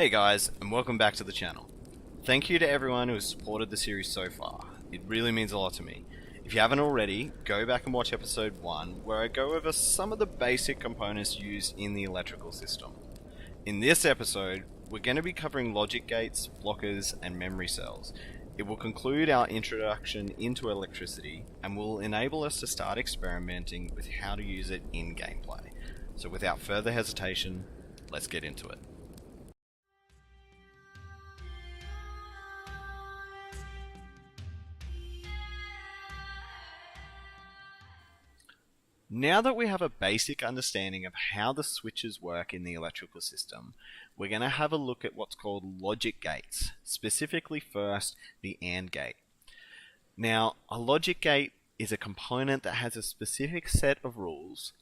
Hey guys, and welcome back to the channel. Thank you to everyone who has supported the series so far. It really means a lot to me. If you haven't already, go back and watch episode 1, where I go over some of the basic components used in the electrical system. In this episode, we're going to be covering logic gates, blockers, and memory cells. It will conclude our introduction into electricity, and will enable us to start experimenting with how to use it in gameplay. So without further hesitation, let's get into it. Now that we have a basic understanding of how the switches work in the electrical system, we're going to have a look at what's called logic gates, specifically first the AND gate. Now, a logic gate is a component that has a specific set of rules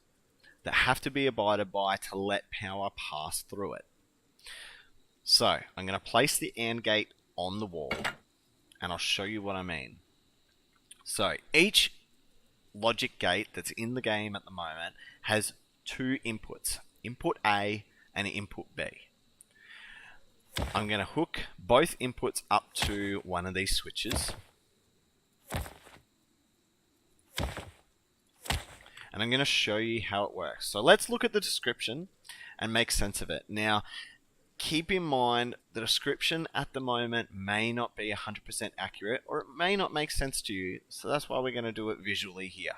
that have to be abided by to let power pass through it. So, I'm going to place the AND gate on the wall, and I'll show you what I mean. So, each logic gate that's in the game at the moment has two inputs, input A and input B. I'm going to hook both inputs up to one of these switches, and I'm going to show you how it works. So let's look at the description and make sense of it. Now, keep in mind the description at the moment may not be 100% accurate, or it may not make sense to you, so that's why we're going to do it visually here.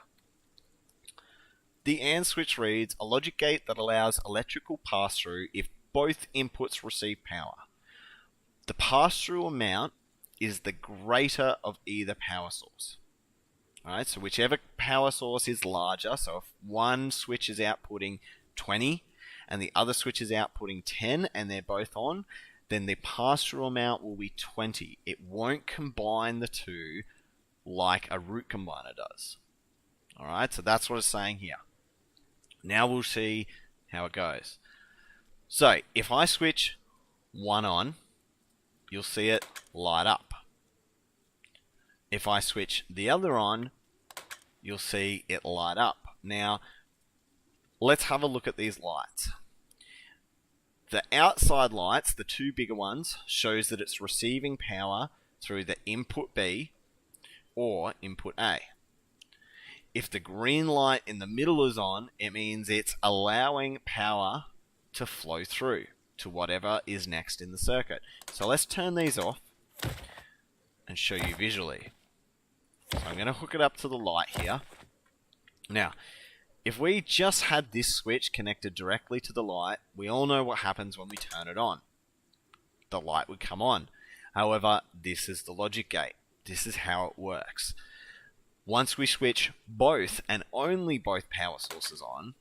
The AND switch reads, a logic gate that allows electrical pass-through if both inputs receive power. The pass-through amount is the greater of either power source. Alright, so whichever power source is larger, so if one switch is outputting 20 and the other switch is outputting 10 and they're both on, then the pass-through amount will be 20. It won't combine the two like a root combiner does. Alright, so that's what it's saying here. Now we'll see how it goes. So, if I switch one on, you'll see it light up. If I switch the other on, you'll see it light up. Now, let's have a look at these lights. The outside lights, the two bigger ones, shows that it's receiving power through the input B or input A. If the green light in the middle is on, it means it's allowing power to flow through to whatever is next in the circuit. So let's turn these off and show you visually. So I'm going to hook it up to the light here. Now, if we just had this switch connected directly to the light, we all know what happens when we turn it on. The light would come on. However, this is the logic gate. This is how it works. Once we switch both and only both power sources on,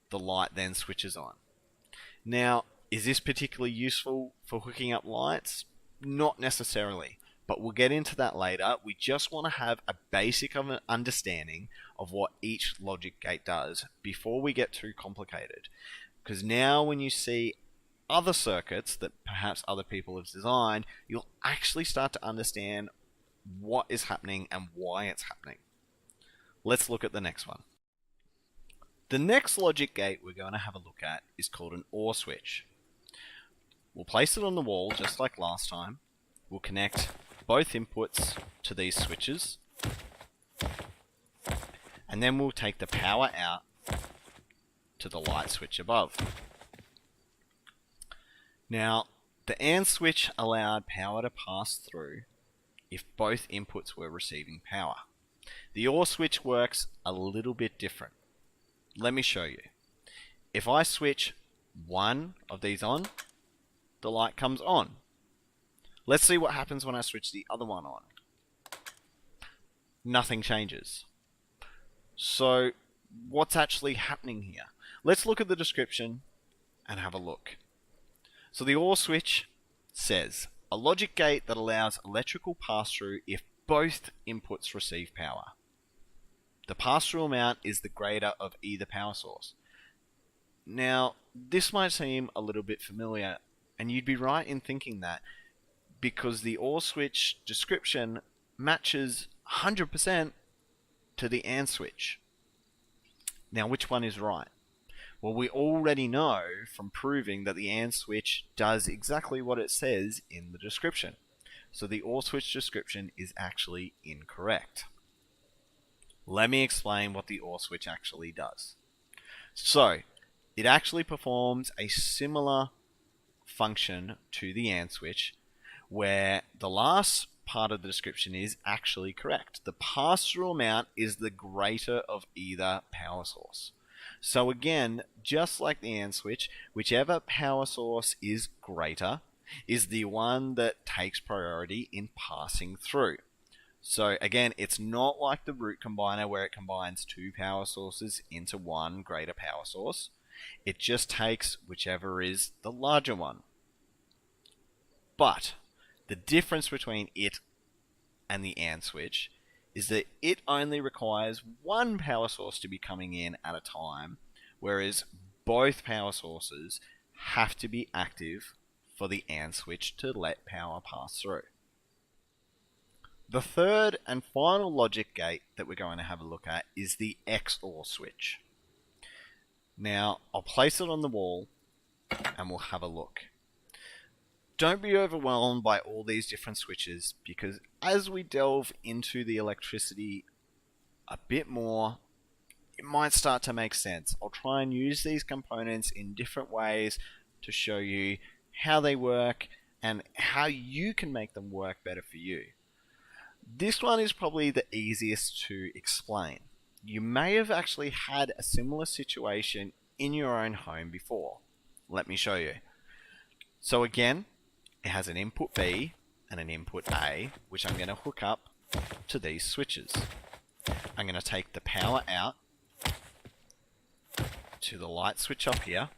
the light then switches on. Now, is this particularly useful for hooking up lights? Not necessarily, but we'll get into that later. We just want to have a basic of an understanding of what each logic gate does before we get too complicated. Because now when you see other circuits that perhaps other people have designed, you'll actually start to understand what is happening and why it's happening. Let's look at the next one. The next logic gate we're going to have a look at is called an OR switch. We'll place it on the wall just like last time. We'll connect both inputs to these switches, and then we'll take the power out to the light switch above. Now, the AND switch allowed power to pass through if both inputs were receiving power. The OR switch works a little bit different. Let me show you. If I switch one of these on, the light comes on. Let's see what happens when I switch the other one on. Nothing changes. So, what's actually happening here? Let's look at the description and have a look. So the OR switch says, a logic gate that allows electrical pass-through if both inputs receive power. The pass-through amount is the greater of either power source. Now, this might seem a little bit familiar, and you'd be right in thinking that, because the OR switch description matches 100% to the AND switch. Now, which one is right? Well, we already know from proving that the AND switch does exactly what it says in the description. So the OR switch description is actually incorrect. Let me explain what the OR switch actually does. So, it actually performs a similar function to the AND switch, where the last part of the description is actually correct. The pass-through amount is the greater of either power source. So again, just like the AND switch, whichever power source is greater is the one that takes priority in passing through. So again, it's not like the root combiner where it combines two power sources into one greater power source. It just takes whichever is the larger one. But the difference between it and the AND switch is that it only requires one power source to be coming in at a time, whereas both power sources have to be active for the AND switch to let power pass through. The third and final logic gate that we're going to have a look at is the XOR switch. Now, I'll place it on the wall and we'll have a look. Don't be overwhelmed by all these different switches, because as we delve into the electricity a bit more, it might start to make sense. I'll try and use these components in different ways to show you how they work and how you can make them work better for you. This one is probably the easiest to explain. You may have actually had a similar situation in your own home before. Let me show you. So again, it has an input B and an input A, which I'm going to hook up to these switches. I'm going to take the power out to the light switch up here,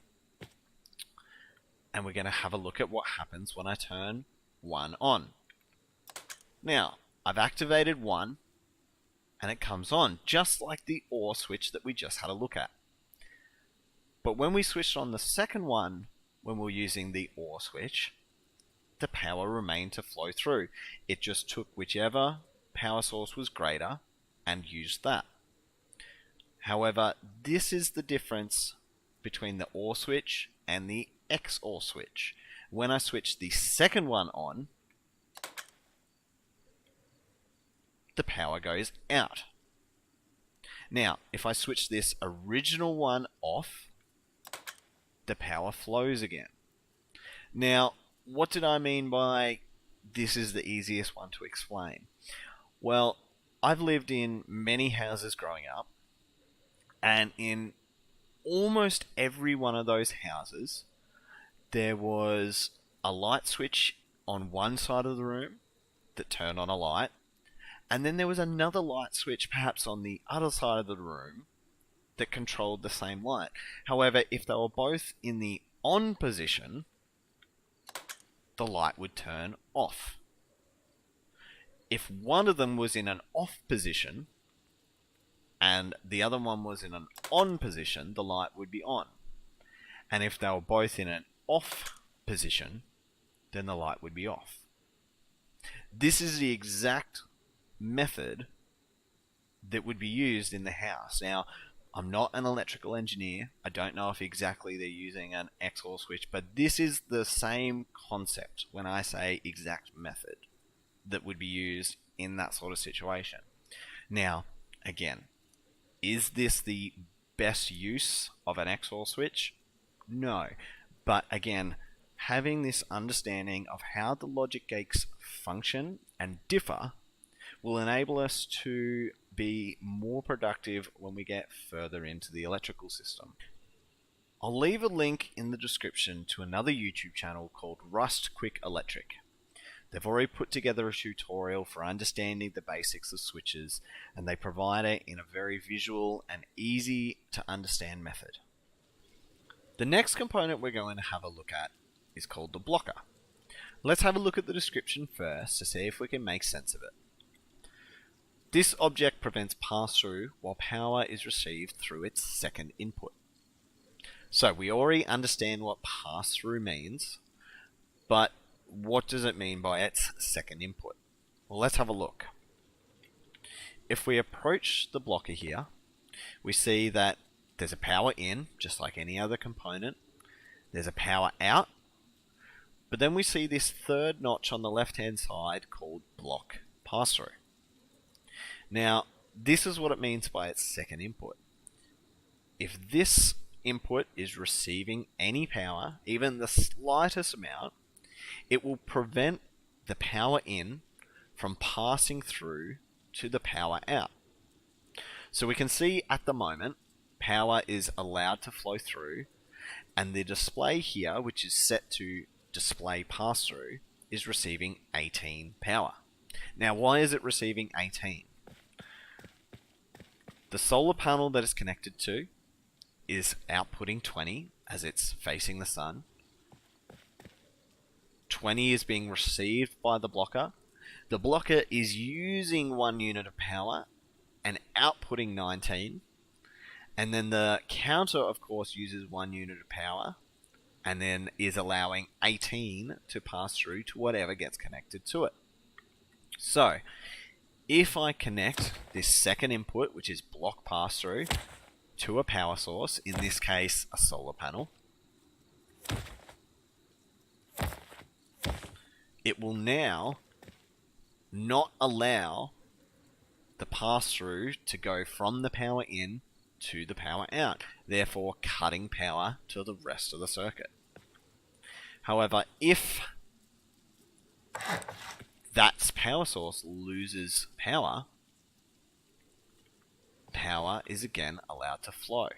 and we're going to have a look at what happens when I turn one on. Now, I've activated one, and it comes on, just like the OR switch that we just had a look at. But when we switched on the second one, when we're using the OR switch, the power remained to flow through. It just took whichever power source was greater and used that. However, this is the difference between the OR switch and the XOR switch. When I switch the second one on, the power goes out. Now, if I switch this original one off, the power flows again. Now, what did I mean by this is the easiest one to explain? Well, I've lived in many houses growing up, and in almost every one of those houses, there was a light switch on one side of the room that turned on a light, and then there was another light switch perhaps on the other side of the room that controlled the same light. However, if they were both in the on position, the light would turn off. If one of them was in an off position and the other one was in an on position, the light would be on. And if they were both in an off position, then the light would be off. This is the exact method that would be used in the house. Now, I'm not an electrical engineer. I don't know if exactly they're using an XOR switch, but this is the same concept when I say exact method that would be used in that sort of situation. Now, again, is this the best use of an XOR switch? No. But again, having this understanding of how the logic gates function and differ will enable us to be more productive when we get further into the electrical system. I'll leave a link in the description to another YouTube channel called Rust Quick Electric. They've already put together a tutorial for understanding the basics of switches, and they provide it in a very visual and easy to understand method. The next component we're going to have a look at is called the blocker. Let's have a look at the description first to see if we can make sense of it. This object prevents pass-through while power is received through its second input. So we already understand what pass-through means, but what does it mean by its second input? Well, let's have a look. If we approach the blocker here, we see that there's a power in, just like any other component. There's a power out. But then we see this third notch on the left-hand side called block pass-through. Now, this is what it means by its second input. If this input is receiving any power, even the slightest amount, it will prevent the power in from passing through to the power out. So we can see at the moment, power is allowed to flow through, and the display here, which is set to display pass-through, is receiving 18 power. Now, why is it receiving 18? The solar panel that it's connected to is outputting 20 as it's facing the sun. 20 is being received by the blocker. The blocker is using 1 unit of power and outputting 19. And then the counter, of course, uses 1 unit of power and then is allowing 18 to pass through to whatever gets connected to it. So, if I connect this second input, which is block pass-through, to a power source, in this case, a solar panel, it will now not allow the pass-through to go from the power in to the power out, therefore cutting power to the rest of the circuit. However, if that power source loses power, power is again allowed to flow.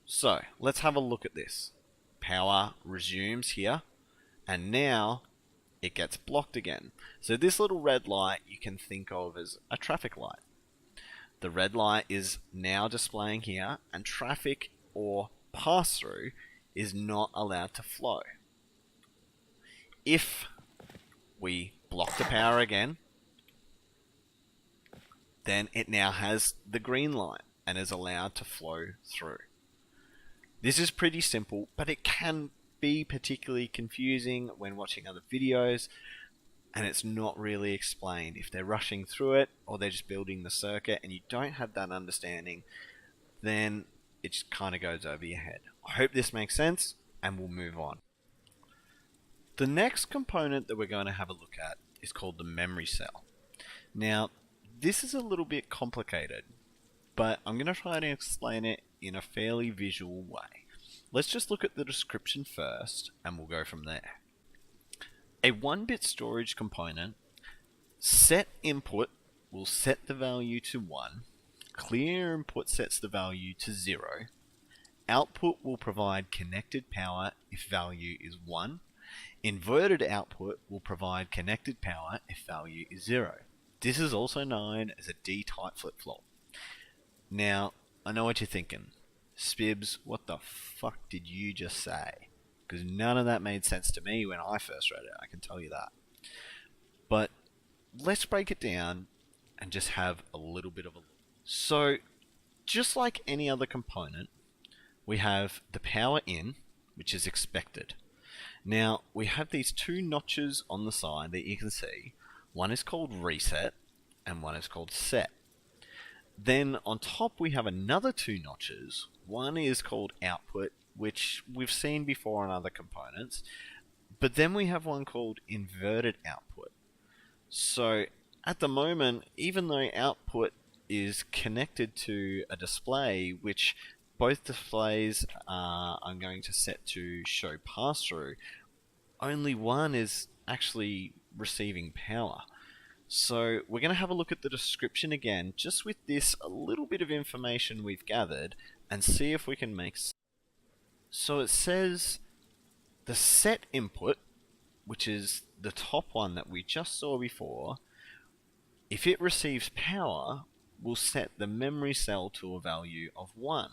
So, let's have a look at this. Power resumes here, and now it gets blocked again. So this little red light you can think of as a traffic light. The red light is now displaying here, and traffic or pass-through is not allowed to flow. If we block the power again, then it now has the green light and is allowed to flow through. This is pretty simple, but it can be particularly confusing when watching other videos, and it's not really explained. If they're rushing through it, or they're just building the circuit, and you don't have that understanding, then it just kind of goes over your head. I hope this makes sense, and we'll move on. The next component that we're going to have a look at is called the memory cell. Now, this is a little bit complicated, but I'm going to try to explain it in a fairly visual way. Let's just look at the description first, and we'll go from there. A 1-bit storage component, set input will set the value to 1, clear input sets the value to 0, output will provide connected power if value is 1, inverted output will provide connected power if value is 0. This is also known as a D-type flip-flop. Now, I know what you're thinking. Spibs, what the fuck did you just say? Because none of that made sense to me when I first read it, I can tell you that. But let's break it down and just have a little bit of a look. So, just like any other component, we have the power in, which is expected. Now, we have these 2 notches on the side that you can see. One is called reset, and one is called set. Then on top we have another 2 notches. One is called output, which we've seen before on other components. But then we have one called inverted output. So at the moment, even though output is connected to a display, which both displays I'm going to set to show pass-through, only one is actually receiving power. So we're going to have a look at the description again, just with this a little bit of information we've gathered, and see if we can make sense. So it says the set input, which is the top one that we just saw before, if it receives power, will set the memory cell to a value of 1.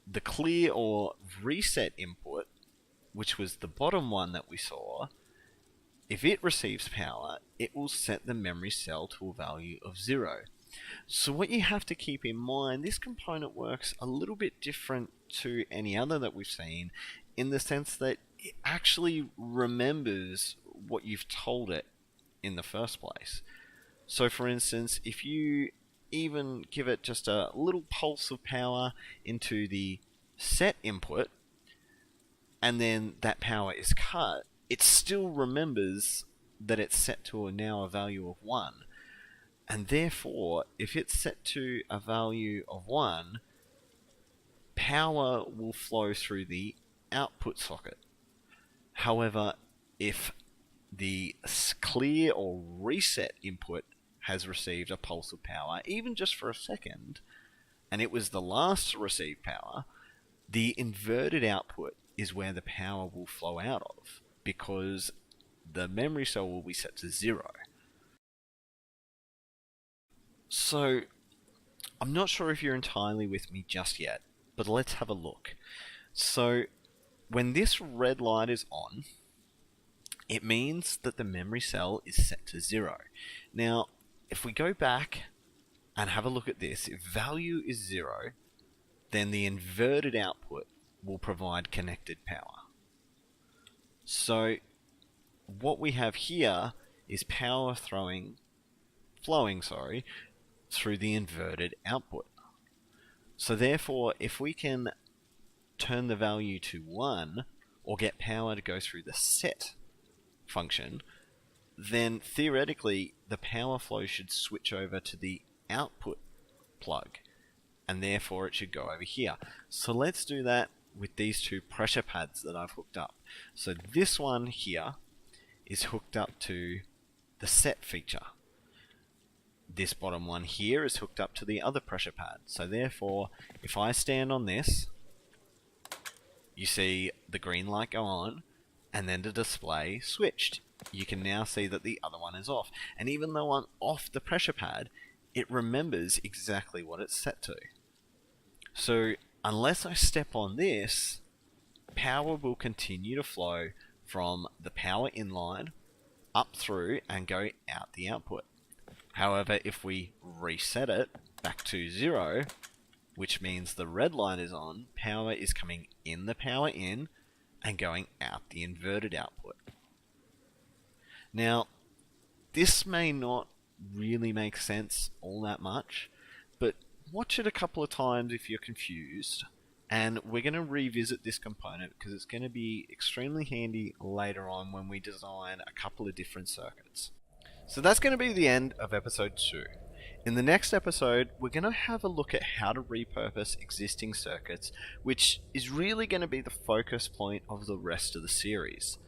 The clear or reset input, which was the bottom one that we saw, if it receives power, it will set the memory cell to a value of 0. So what you have to keep in mind, this component works a little bit different to any other that we've seen, in the sense that it actually remembers what you've told it in the first place. So for instance, if you even give it just a little pulse of power into the set input, and then that power is cut, it still remembers that it's set to now a value of 1. And therefore, if it's set to a value of 1, power will flow through the output socket. However, if the clear or reset input has received a pulse of power, even just for a second, and it was the last to receive power, the inverted output is where the power will flow out of, because the memory cell will be set to 0. So, I'm not sure if you're entirely with me just yet, but let's have a look. So, when this red light is on, it means that the memory cell is set to 0. Now, if we go back and have a look at this, if value is 0, then the inverted output will provide connected power. So, what we have here is power flowing through the inverted output. So therefore, if we can turn the value to 1, or get power to go through the set function, then theoretically the power flow should switch over to the output plug, and therefore it should go over here. So let's do that with these two pressure pads that I've hooked up. So this one here is hooked up to the set feature. This bottom one here is hooked up to the other pressure pad. So therefore, if I stand on this, you see the green light go on, and then the display switched. You can now see that the other one is off. And even though I'm off the pressure pad, it remembers exactly what it's set to. So unless I step on this, power will continue to flow from the power inline up through and go out the output. However, if we reset it back to 0, which means the red light is on, power is coming in the power in and going out the inverted output. Now, this may not really make sense all that much, but watch it a couple of times if you're confused, and we're going to revisit this component because it's going to be extremely handy later on when we design a couple of different circuits. So that's going to be the end of episode 2. In the next episode, we're going to have a look at how to repurpose existing circuits, which is really going to be the focus point of the rest of the series.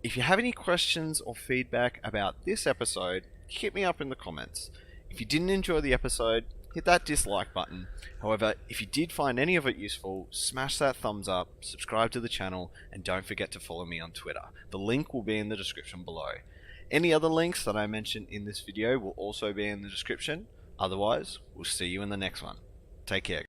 If you have any questions or feedback about this episode, hit me up in the comments. If you didn't enjoy the episode, hit that dislike button. However, if you did find any of it useful, smash that thumbs up, subscribe to the channel, and don't forget to follow me on Twitter. The link will be in the description below. Any other links that I mentioned in this video will also be in the description. Otherwise, we'll see you in the next one. Take care.